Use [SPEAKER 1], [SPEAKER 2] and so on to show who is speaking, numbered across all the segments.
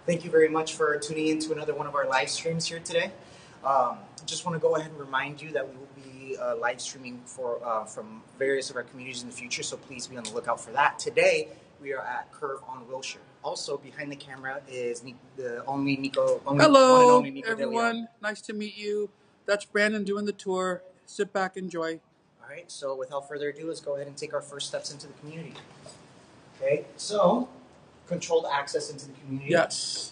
[SPEAKER 1] Thank you very much for tuning in to another one of our live streams here today. Just want to go ahead and remind you that we will be live streaming from various of our communities in the future, so please be on the lookout for that. Today, we are at Kurve on Wilshire. Also, behind the camera is the only Nico.
[SPEAKER 2] Hello,
[SPEAKER 1] one and only Nico
[SPEAKER 2] everyone. Nice to meet you. That's Brandon doing the tour. Sit back, enjoy.
[SPEAKER 1] All right, so without further ado, let's go ahead and take our first steps into the community. Okay, so controlled access into the community.
[SPEAKER 2] Yes.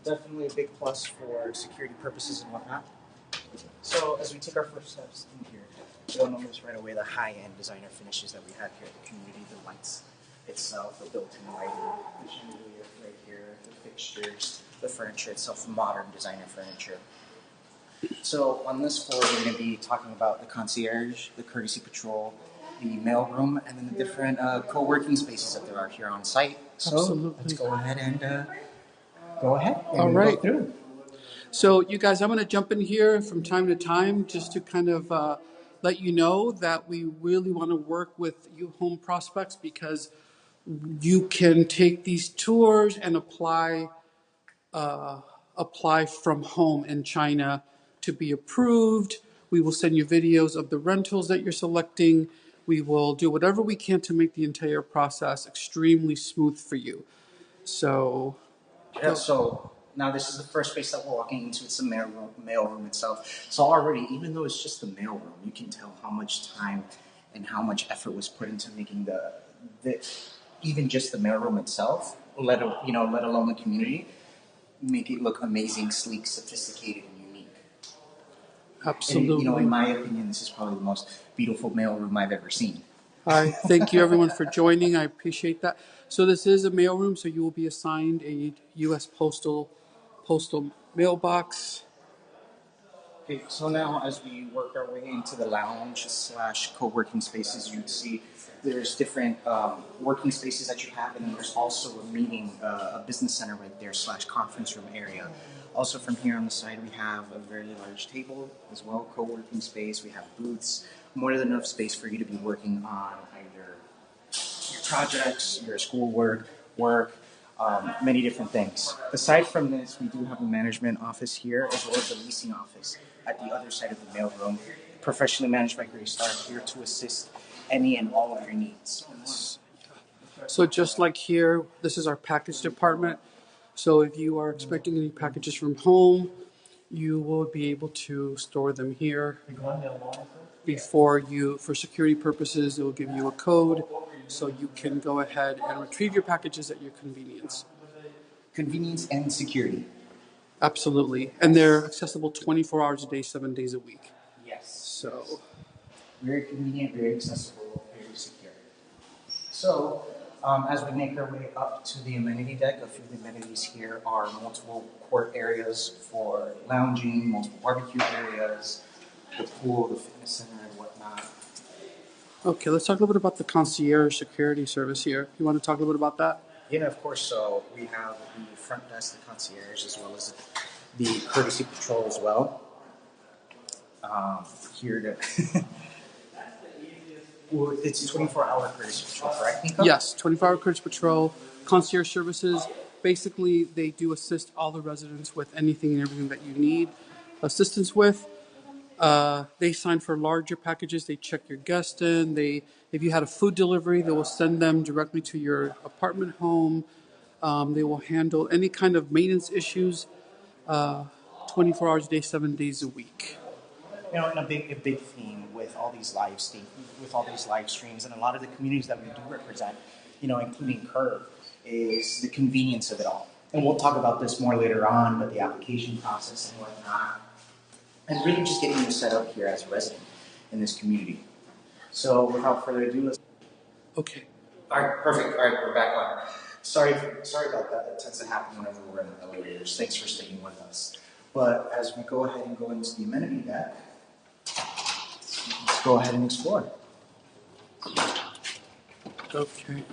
[SPEAKER 1] Definitely a big plus for security purposes and whatnot. So as we take our first steps in here, you'll notice right away the high-end designer finishes that we have here at the community. The lights itself, the built-in lighting, the chandelier right here, the fixtures, the furniture itself, modern designer furniture. So on this floor, we're going to be talking about the concierge, the courtesy patrol, the mailroom, and then the different co-working spaces that there are here on site. So
[SPEAKER 2] Absolutely.
[SPEAKER 1] Let's go ahead and go
[SPEAKER 2] right.
[SPEAKER 1] Go through.
[SPEAKER 2] So, you guys, I'm going to jump in here from time to time just to kind of let you know that we really want to work with you home prospects because you can take these tours and apply from home in China to be approved. We will send you videos of the rentals that you're selecting. We will do whatever we can to make the entire process extremely smooth for you. So,
[SPEAKER 1] yeah, so now this is the first space that we're walking into. It's the mailroom itself. So already, even though it's just the mailroom, you can tell how much time and how much effort was put into making the even just the mailroom itself, let alone the community, make it look amazing, sleek, sophisticated, and unique.
[SPEAKER 2] Absolutely.
[SPEAKER 1] And, in my opinion, this is probably the most beautiful mailroom I've ever seen.
[SPEAKER 2] Hi, thank you everyone for joining. I appreciate that. So this is a mailroom, so you will be assigned a U.S. postal mailbox.
[SPEAKER 1] Okay, so now as we work our way into the lounge / co-working spaces, you'd see there's different working spaces that you have, and then there's also a business center right there / conference room area. Also from here on the side, we have a very large table as well, co-working space. We have booths, more than enough space for you to be working on either your projects, your schoolwork, work, many different things. Aside from this, we do have a management office here as well as a leasing office at the other side of the mailroom, professionally managed by Greystar, here to assist any and all of your needs.
[SPEAKER 2] So just like here, this is our package department. So if you are expecting any packages from home, you will be able to store them here. For security purposes, it will give you a code so you can go ahead and retrieve your packages at your convenience.
[SPEAKER 1] Convenience and security.
[SPEAKER 2] Absolutely. And they're accessible 24 hours a day, 7 days a week.
[SPEAKER 1] Yes.
[SPEAKER 2] So
[SPEAKER 1] very convenient, very accessible, very secure. So as we make our way up to the amenity deck, a few of the amenities here are multiple court areas for lounging, multiple barbecue areas, the pool, the fitness center, and whatnot.
[SPEAKER 2] Okay, let's talk a little bit about the concierge security service here. You want to talk a little bit about that?
[SPEAKER 1] Yeah, of course. So we have the front desk, the concierge, as well as the courtesy patrol as well. Here to... Well, it's 24-hour courtesy patrol, correct, Nico?
[SPEAKER 2] Yes, 24-hour courtesy patrol, concierge services. Basically, they do assist all the residents with anything and everything that you need assistance with. They sign for larger packages. They check your guest in. If you had a food delivery, they will send them directly to your apartment home. They will handle any kind of maintenance issues 24 hours a day, 7 days a week.
[SPEAKER 1] And a big theme with all these live streams, and a lot of the communities that we do represent, including Kurve, is the convenience of it all. And we'll talk about this more later on, but the application process and whatnot, and really just getting you set up here as a resident in this community. So without further ado, let's...
[SPEAKER 2] Okay.
[SPEAKER 1] All right, perfect. All right, we're back on. Sorry about that. That tends to happen whenever we're in the elevators. Thanks for sticking with us. But as we go ahead and go into the amenity deck, let's go ahead and explore.
[SPEAKER 2] Okay.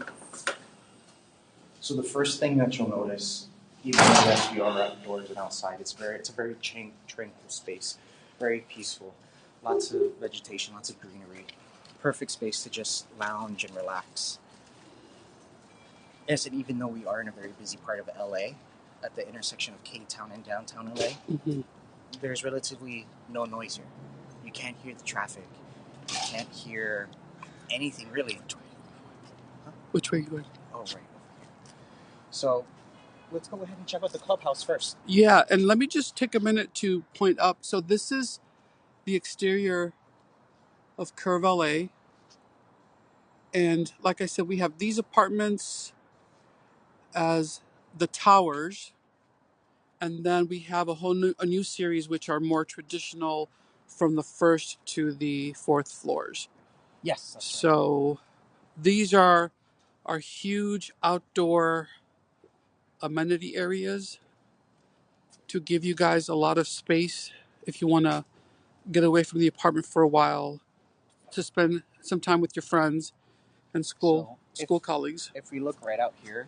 [SPEAKER 1] So the first thing that you'll notice, even as we are outdoors and outside, it's a very tranquil space, very peaceful, lots of vegetation, lots of greenery, perfect space to just lounge and relax. Yes, and even though we are in a very busy part of LA, at the intersection of K-Town and downtown LA, there's relatively no noise here. You can't hear the traffic. You can't hear anything really.
[SPEAKER 2] Which way are you going?
[SPEAKER 1] Oh, right over here. So let's go ahead and check out the clubhouse first.
[SPEAKER 2] Yeah, and let me just take a minute to point up. So this is the exterior of Kurve, LA. And like I said, we have these apartments as the towers. And then we have a new series which are more traditional from the first to the fourth floors.
[SPEAKER 1] Yes, that's right.
[SPEAKER 2] So these are our huge outdoor amenity areas to give you guys a lot of space if you want to get away from the apartment for a while, to spend some time with your friends and school colleagues.
[SPEAKER 1] If we look right out here,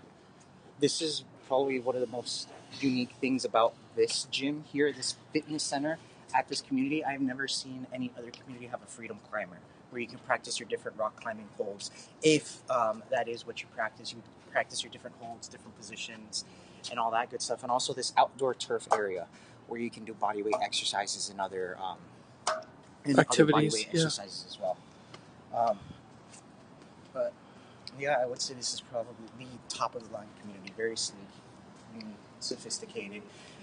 [SPEAKER 1] this is probably one of the most unique things about this gym here, this fitness center at this community. I've never seen any other community have a freedom climber where you can practice your different rock climbing holds. If that is what you practice your different holds, different positions, and all that good stuff. And also this outdoor turf area where you can do bodyweight exercises and other
[SPEAKER 2] Activities,
[SPEAKER 1] bodyweight exercises as well. But yeah, I would say this is probably the top of the line community. Very sleek, unique, sophisticated.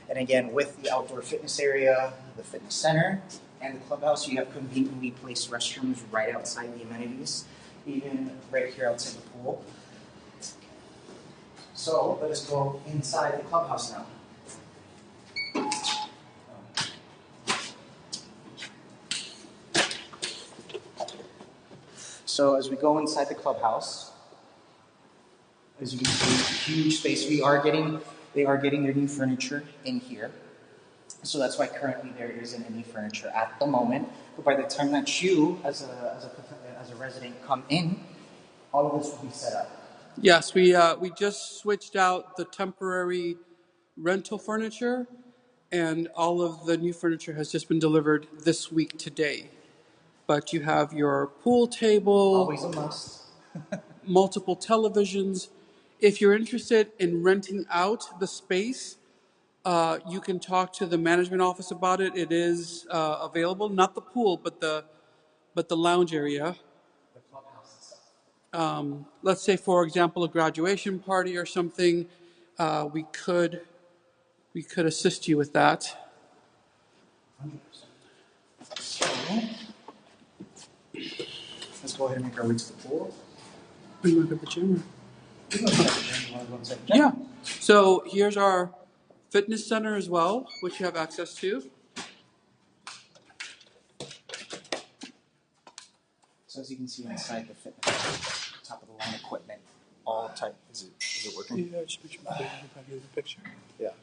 [SPEAKER 1] And again, with the outdoor fitness area, the fitness center, and the clubhouse, you have conveniently placed restrooms right outside the amenities, even right here outside the pool. So let us go inside the clubhouse now. So as we go inside the clubhouse, as you can see, huge space. They are getting their new furniture in here. So that's why currently there isn't any furniture at the moment. But by the time that you, as a resident, come in, all of this will be set up.
[SPEAKER 2] Yes, we just switched out the temporary rental furniture, and all of the new furniture has just been delivered this week today. But you have your pool table,
[SPEAKER 1] Always a must.
[SPEAKER 2] multiple televisions. If you're interested in renting out the space, you can talk to the management office about it. It is available, not the pool, but the lounge area.
[SPEAKER 1] The clubhouse itself.
[SPEAKER 2] Let's say, for example, a graduation party or something. We could assist you with that.
[SPEAKER 1] 100%. So let's go ahead and make our way to the pool.
[SPEAKER 2] You want to go to the gym?
[SPEAKER 1] You want to go inside the gym?
[SPEAKER 2] Yeah. So here's our fitness center as well, which you have access to.
[SPEAKER 1] So as you can see inside the fitness, top of the line equipment, all type. Is it working?
[SPEAKER 2] Yeah, just make sure you back into the picture.
[SPEAKER 1] Yeah.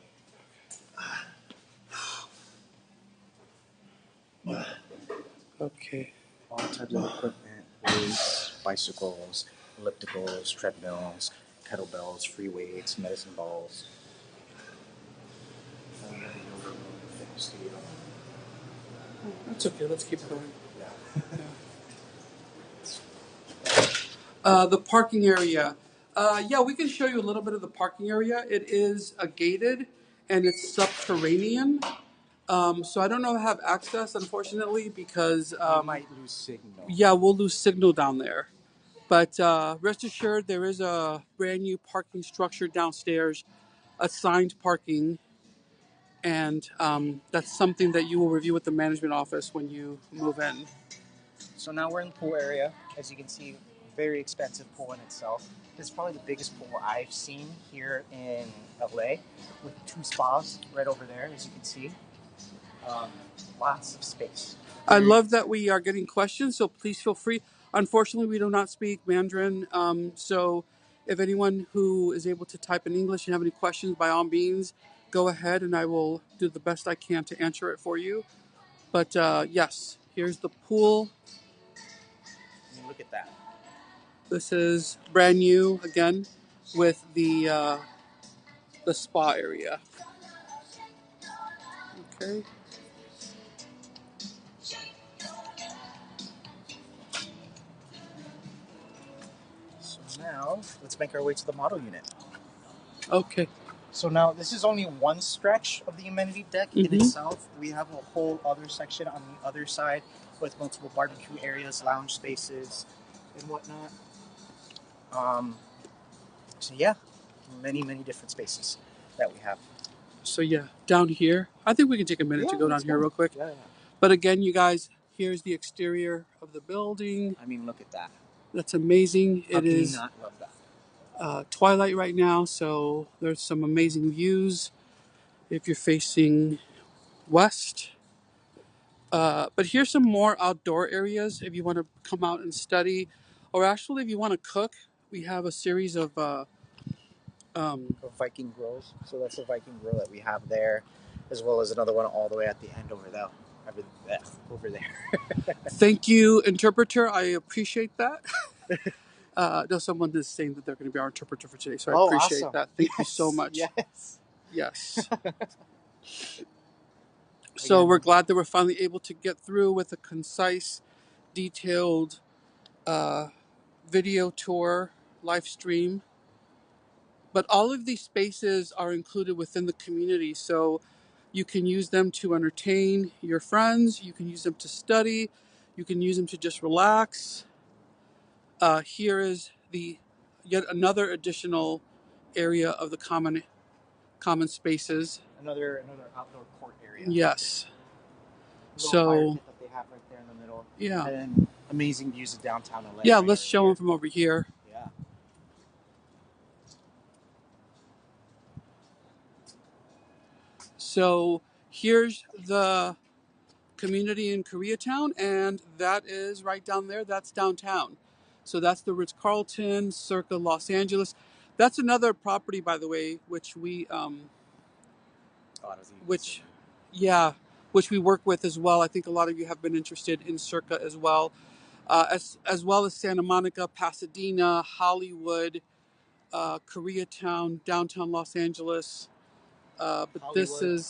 [SPEAKER 2] Okay.
[SPEAKER 1] All types of equipment, weights, bicycles, ellipticals, treadmills, kettlebells, free weights, medicine balls. Fitness studio.
[SPEAKER 2] That's okay. Let's keep going.
[SPEAKER 1] Yeah.
[SPEAKER 2] The parking area. Yeah, we can show you a little bit of the parking area. It is gated and it's subterranean. So I don't know if I have access, unfortunately, because
[SPEAKER 1] You might lose signal.
[SPEAKER 2] yeah, we'll lose signal down there. But rest assured, there is a brand new parking structure downstairs, assigned parking, and that's something that you will review with the management office when you move in.
[SPEAKER 1] So now we're in the pool area. As you can see, very expensive pool in itself. This is probably the biggest pool I've seen here in LA, with 2 spas right over there, as you can see. Lots of space.
[SPEAKER 2] I love that we are getting questions, so please feel free. Unfortunately, we do not speak Mandarin, so if anyone who is able to type in English and have any questions, by all means, go ahead and I will do the best I can to answer it for you. But yes, here's the pool.
[SPEAKER 1] I mean, look at that.
[SPEAKER 2] This is brand new again with the spa area. Okay.
[SPEAKER 1] So now let's make our way to the model unit.
[SPEAKER 2] Okay.
[SPEAKER 1] So now this is only one stretch of the amenity deck in itself. We have a whole other section on the other side with multiple barbecue areas, lounge spaces, and whatnot. So yeah, many different spaces that we have.
[SPEAKER 2] So yeah, down here, I think we can take a minute to go down here real quick.
[SPEAKER 1] Yeah.
[SPEAKER 2] But again, you guys, here's the exterior of the building.
[SPEAKER 1] I mean, look at that.
[SPEAKER 2] That's amazing.
[SPEAKER 1] How
[SPEAKER 2] it
[SPEAKER 1] can
[SPEAKER 2] is
[SPEAKER 1] you not love that?
[SPEAKER 2] Twilight right now, so there's some amazing views if you're facing west. But here's some more outdoor areas if you want to come out and study, or actually if you want to cook. We have a series of
[SPEAKER 1] Viking grills. So that's a Viking grill that we have there, as well as another one all the way at the end over there.
[SPEAKER 2] Thank you, interpreter. I appreciate that. No, someone is saying that they're going to be our interpreter for today, so I appreciate
[SPEAKER 1] awesome.
[SPEAKER 2] that. Thank you so much.
[SPEAKER 1] Yes.
[SPEAKER 2] So
[SPEAKER 1] Again,
[SPEAKER 2] we're glad that we're finally able to get through with a concise, detailed video tour, live stream. But all of these spaces are included within the community, so you can use them to entertain your friends, you can use them to study, you can use them to just relax. Here is the yet another additional area of the common spaces.
[SPEAKER 1] Another outdoor court area.
[SPEAKER 2] Yes.
[SPEAKER 1] So fire pit that they have right there in the middle.
[SPEAKER 2] Yeah.
[SPEAKER 1] And amazing views of downtown LA.
[SPEAKER 2] Yeah, let's show them from over here.
[SPEAKER 1] Yeah.
[SPEAKER 2] So here's the community in Koreatown, and that is right down there. That's downtown. So that's the Ritz-Carlton, circa Los Angeles. That's another property, by the way, which we which we work with as well. I think a lot of you have been interested in circa as well, as well as Santa Monica, Pasadena, Hollywood, Koreatown, downtown Los Angeles. But Hollywood.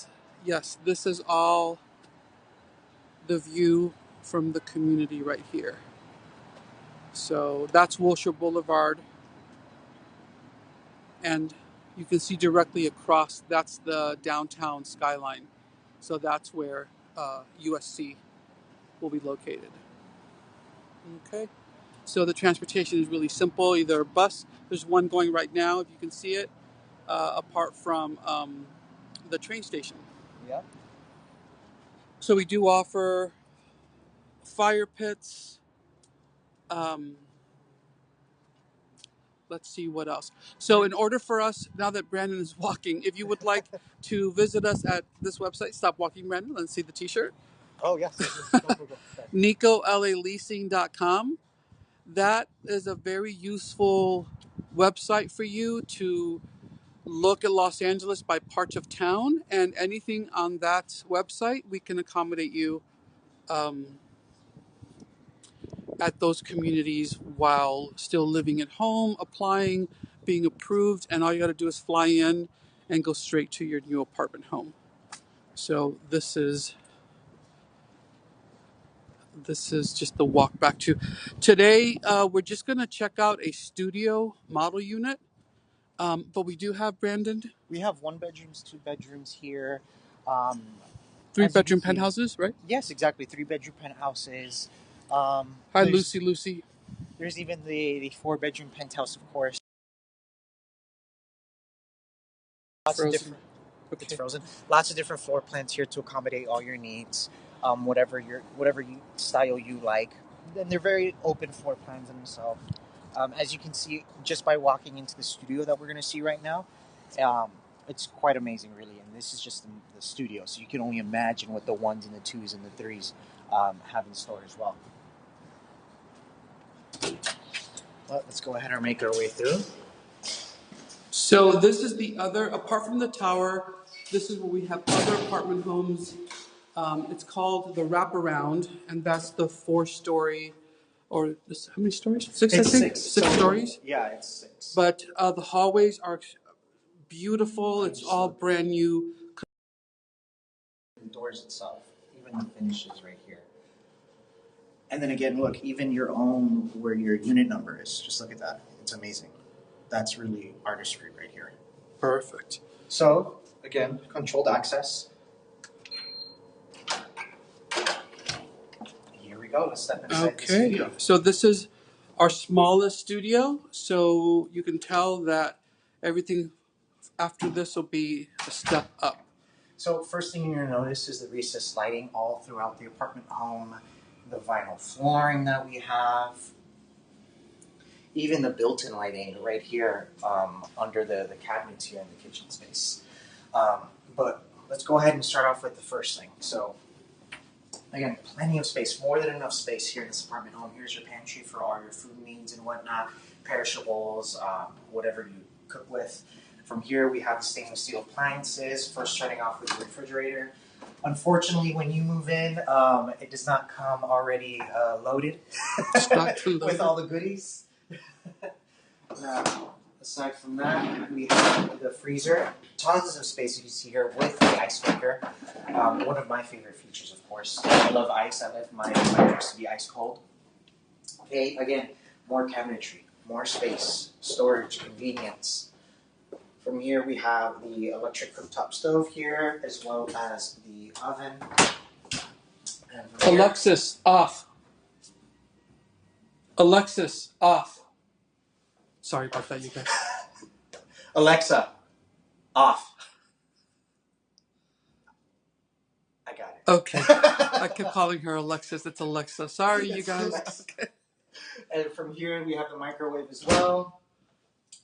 [SPEAKER 2] This is all the view from the community right here. So that's Wilshire Boulevard, and you can see directly across, that's the downtown skyline. So that's where USC will be located. Okay. So the transportation is really simple, either a bus, there's one going right now if you can see it, apart from the train station.
[SPEAKER 1] Yeah.
[SPEAKER 2] So we do offer fire pits. Let's see what else. So in order for us, now that Brandon is walking, if you would like to visit us at this website, Stop Walking Brandon, let's see the t-shirt.
[SPEAKER 1] Oh, yes.
[SPEAKER 2] NicoLaLeasing.com. That is a very useful website for you to look at Los Angeles by parts of town, and anything on that website, we can accommodate you at those communities while still living at home, applying, being approved, and all you got to do is fly in and go straight to your new apartment home. So this is just the walk back to today. We're just going to check out a studio model unit, but we do have, Brandon,
[SPEAKER 1] we have 1 bedrooms, 2 bedrooms here.
[SPEAKER 2] 3-bedroom penthouses, right?
[SPEAKER 1] Yes, exactly. 3-bedroom penthouses.
[SPEAKER 2] Hi, Lucy.
[SPEAKER 1] There's even the 4-bedroom penthouse, of course. It's frozen. Lots of different floor plans here to accommodate all your needs, whatever style you like. And they're very open floor plans in themselves. As you can see, just by walking into the studio that we're going to see right now, it's quite amazing, really. And this is just the studio, so you can only imagine what the 1s and the 2s and the 3s have in store as well. But let's go ahead and make our way through.
[SPEAKER 2] So this is the other, apart from the tower, this is where we have other apartment homes. It's called the Wraparound, and that's the 4-story, or this, how many stories? 6,
[SPEAKER 1] It's
[SPEAKER 2] I think?
[SPEAKER 1] 6
[SPEAKER 2] stories?
[SPEAKER 1] Yeah, it's 6.
[SPEAKER 2] But the hallways are beautiful. It's all brand new.
[SPEAKER 1] The doors itself, even the finishes right here. And then again, look, even your own, where your unit number is, just look at that. It's amazing. That's really artistry right here.
[SPEAKER 2] Perfect.
[SPEAKER 1] So, again, controlled access. Here we go. Let's step inside the studio.
[SPEAKER 2] So this is our smallest studio. So you can tell that everything after this will be a step up.
[SPEAKER 1] So first thing you're going to notice is the recessed lighting all throughout the apartment home, the vinyl flooring that we have, even the built-in lighting right here under the cabinets here in the kitchen space. But let's go ahead and start off with the first thing. So again, plenty of space, more than enough space here in this apartment home. Here's your pantry for all your food needs and whatnot, perishables, whatever you cook with. From here, we have the stainless steel appliances, first starting off with the refrigerator. Unfortunately, when you move in, it does not come already loaded with all the goodies. Now, aside from that, we have the freezer. Tons of space you can see here with the ice maker. One of my favorite features, of course. I love ice. I like my drinks to be ice cold. Okay, again, more cabinetry, more space, storage, convenience. From here, we have the electric cooktop stove here, as well as the oven. And
[SPEAKER 2] Alexis, off. Alexis, off. Sorry about that, you guys.
[SPEAKER 1] Alexa, off. I got it.
[SPEAKER 2] Okay. I kept calling her Alexis. It's Alexa. Sorry, you guys. Okay.
[SPEAKER 1] And from here, we have the microwave as well.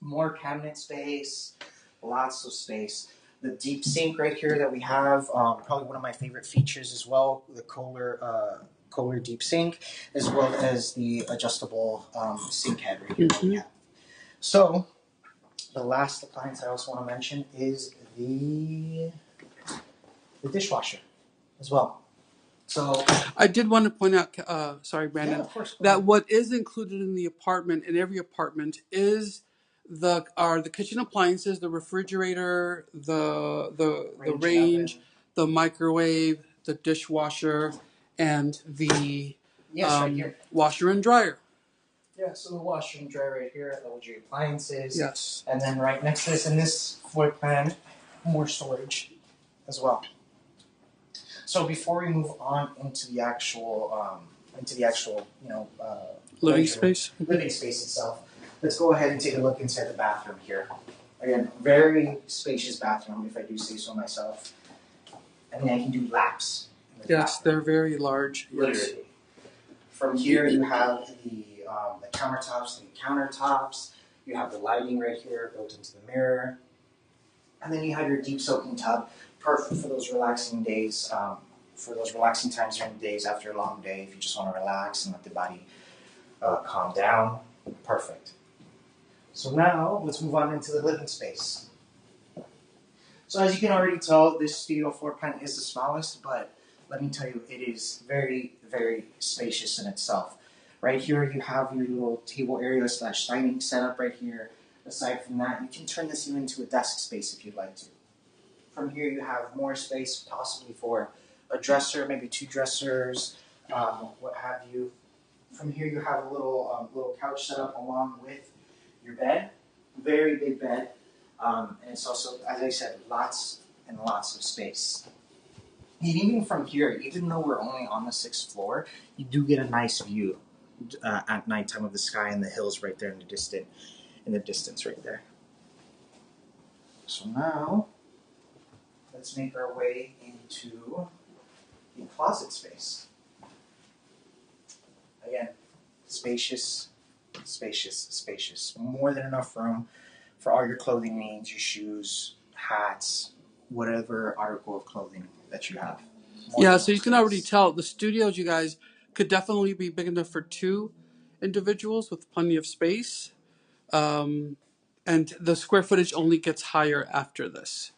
[SPEAKER 1] More cabinet space. Lots of space. The deep sink right here that we have, probably one of my favorite features as well, the Kohler deep sink, as well as the adjustable sink head right here that we have. So, the last appliance I also want to mention is the dishwasher as well. So
[SPEAKER 2] I did want to point out, sorry, Brandon,
[SPEAKER 1] yeah, of course,
[SPEAKER 2] that what is included in the apartment, in every apartment, is the kitchen appliances, the refrigerator, the range, the microwave, the dishwasher, and the
[SPEAKER 1] right here.
[SPEAKER 2] washer and dryer.
[SPEAKER 1] Yeah, so the washer and dryer right here, LG appliances.
[SPEAKER 2] Yes.
[SPEAKER 1] And then right next to this, in this floor plan, more storage as well. So before we move on into the actual,
[SPEAKER 2] Living space
[SPEAKER 1] itself, let's go ahead and take a look inside the bathroom here. Again, very spacious bathroom, if I do say so myself. I mean, I can do laps.
[SPEAKER 2] Yes, they're very large.
[SPEAKER 1] Literally.
[SPEAKER 2] Yes.
[SPEAKER 1] From here, you have the countertops. You have the lighting right here built into the mirror. And then you have your deep soaking tub, perfect for those relaxing days, for those relaxing times during the days after a long day, if you just want to relax and let the body calm down. Perfect. So now, let's move on into the living space. So as you can already tell, this studio floor plan is the smallest, but let me tell you, it is very, very spacious in itself. Right here, you have your little table area / dining setup right here. Aside from that, you can turn this even into a desk space if you'd like to. From here, you have more space, possibly for a dresser, maybe 2 dressers, what have you. From here, you have a little couch set up along with your bed. Very big bed. And it's also, as I said, lots and lots of space. And even from here, even though we're only on the 6th floor, you do get a nice view at nighttime of the sky and the hills right there in the distance right there. So now, let's make our way into the closet space. Again, spacious, spacious, spacious. More than enough room for all your clothing needs, your shoes, hats, whatever article of clothing that you have.
[SPEAKER 2] Yeah, so you can already tell the studios, you guys, could definitely be big enough for 2 individuals with plenty of space. And the square footage only gets higher after this.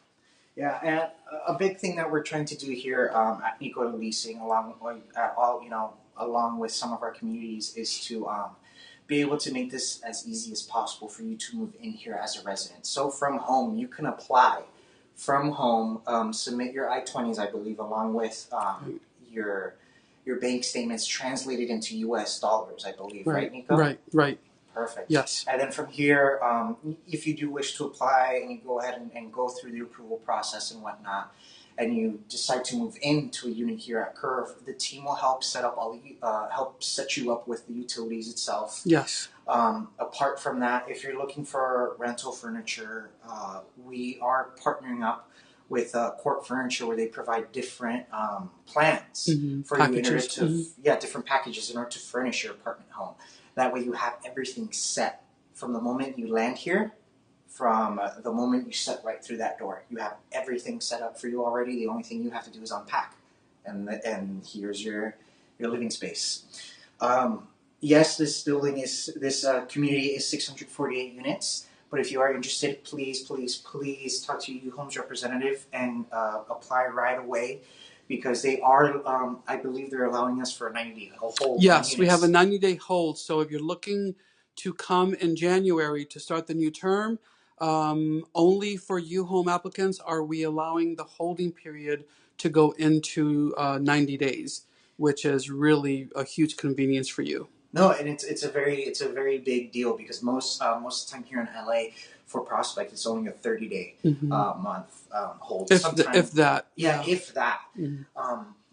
[SPEAKER 1] Yeah, and a big thing that we're trying to do here at Eco Leasing, along with some of our communities, is to be able to make this as easy as possible for you to move in here as a resident. So from home, you can apply from home, submit your I-20s, I believe, along with your bank statements translated into U.S. dollars, I believe, right, Nico?
[SPEAKER 2] Right.
[SPEAKER 1] Perfect.
[SPEAKER 2] Yes.
[SPEAKER 1] And then from here, if you do wish to apply and you go ahead and go through the approval process and whatnot, and you decide to move into a unit here at Kurve, the team will help set up help set you up with the utilities itself.
[SPEAKER 2] Yes.
[SPEAKER 1] Apart from that, if you're looking for rental furniture, we are partnering up with Court Furniture, where they provide different plans for
[SPEAKER 2] Packages.
[SPEAKER 1] you in order to different packages in order to furnish your apartment home. That way, you have everything set from the moment you land here. From the moment you step right through that door, you have everything set up for you already. The only thing you have to do is unpack, and here's your living space. Yes, this community is 648 units. But if you are interested, please talk to your home's representative and apply right away, because they are, I believe they're allowing us for a 90-day hold.
[SPEAKER 2] Yes, we have a 90-day hold. So if you're looking to come in January to start the new term, only for U-Home applicants are we allowing the holding period to go into 90 days, which is really a huge convenience for you.
[SPEAKER 1] No, and it's a very big deal, because most of the time here in LA for prospect, it's only a 30-day month hold.
[SPEAKER 2] If that.
[SPEAKER 1] If that.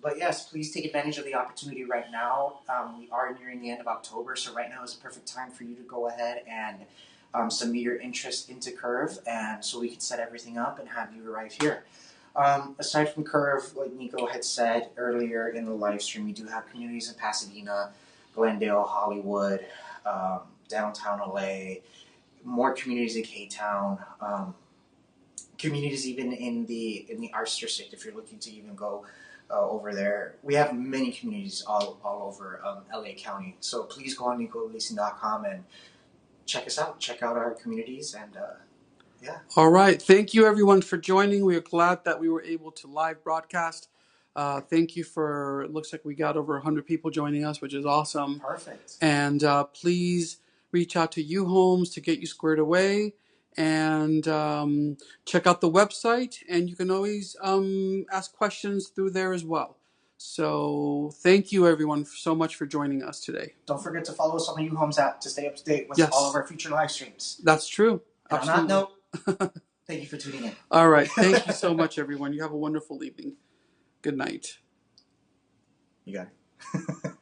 [SPEAKER 1] But yes, please take advantage of the opportunity right now. We are nearing the end of October, so right now is a perfect time for you to go ahead and submit your interest into Kurve, and so we can set everything up and have you arrive here. Aside from Kurve, like Nico had said earlier in the live stream, we do have communities in Pasadena, Glendale, Hollywood, downtown LA, more communities in K-Town, communities even in the Arts District, if you're looking to even go over there. We have many communities all over LA County. So please go on nicoleasing.com and check us out. Check out our communities, and
[SPEAKER 2] All right. Thank you, everyone, for joining. We are glad that we were able to live broadcast. Thank you for, it looks like we got over 100 people joining us, which is awesome.
[SPEAKER 1] Perfect.
[SPEAKER 2] And please reach out to U-Homes to get you squared away, and check out the website, and you can always ask questions through there as well. So thank you, everyone, so much for joining us today.
[SPEAKER 1] Don't forget to follow us on the U-Homes app to stay up to date with all of our future live streams.
[SPEAKER 2] That's true.
[SPEAKER 1] And on that note, thank you for tuning in.
[SPEAKER 2] All right. Thank you so much, everyone. You have a wonderful evening. Good night.
[SPEAKER 1] You got it.